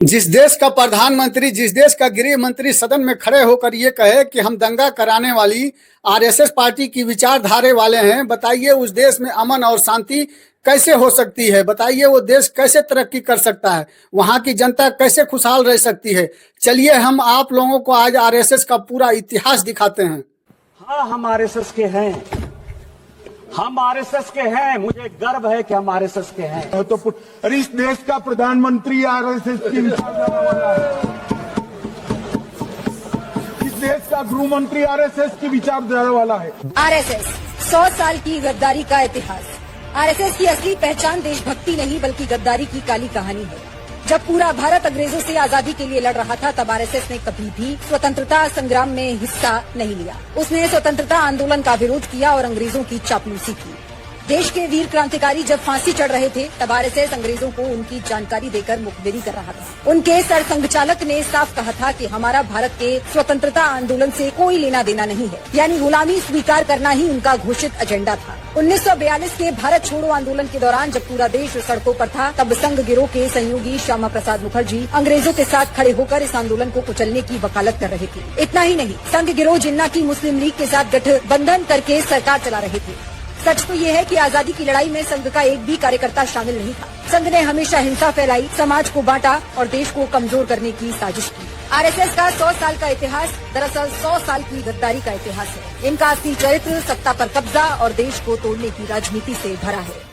जिस देश का प्रधानमंत्री, जिस देश का गृह मंत्री सदन में खड़े होकर ये कहे कि हम दंगा कराने वाली आरएसएस पार्टी की विचारधारा वाले हैं, बताइए उस देश में अमन और शांति कैसे हो सकती है? बताइए वो देश कैसे तरक्की कर सकता है? वहां की जनता कैसे खुशहाल रह सकती है? चलिए हम आप लोगों को आज आरएसएस का पूरा इतिहास दिखाते हैं। हाँ, हम आरएसएस के हैं, हम आरएसएस के हैं। मुझे गर्व है कि हम आरएसएस के हैं। तो अरे इस देश का प्रधानमंत्री आरएसएस की विचारधारा वाला है, इस देश का गृह मंत्री आरएसएस की विचारधारा वाला है। आरएसएस 100 साल की गद्दारी का इतिहास। आरएसएस की असली पहचान देशभक्ति नहीं बल्कि गद्दारी की काली कहानी है। जब पूरा भारत अंग्रेजों से आजादी के लिए लड़ रहा था, तब आरएसएस ने कभी भी स्वतंत्रता संग्राम में हिस्सा नहीं लिया। उसने स्वतंत्रता आंदोलन का विरोध किया और अंग्रेजों की चापलूसी की। देश के वीर क्रांतिकारी जब फांसी चढ़ रहे थे, तब आरएसएस अंग्रेजों को उनकी जानकारी देकर मुखबिरी कर रहा था। उनके सरसंघचालक ने साफ कहा था कि हमारा भारत के स्वतंत्रता आंदोलन से कोई लेना देना नहीं है, यानी गुलामी स्वीकार करना ही उनका घोषित एजेंडा था। 1942 के भारत छोड़ो आंदोलन के दौरान जब पूरा देश सड़कों पर था, तब संघ गिरोह के सहयोगी श्यामा प्रसाद मुखर्जी अंग्रेजों के साथ खड़े होकर इस आंदोलन को कुचलने की वकालत कर रहे थे। इतना ही नहीं, संघ गिरोह जिन्ना की मुस्लिम लीग के साथ गठबंधन करके सरकार चला रहे थे। सच तो ये है कि आजादी की लड़ाई में संघ का एक भी कार्यकर्ता शामिल नहीं था। संघ ने हमेशा हिंसा फैलाई, समाज को बांटा और देश को कमजोर करने की साजिश की। आरएसएस का 100 साल का इतिहास दरअसल 100 साल की गद्दारी का इतिहास है। इनका असली चरित्र सत्ता पर कब्जा और देश को तोड़ने की राजनीति से भरा है।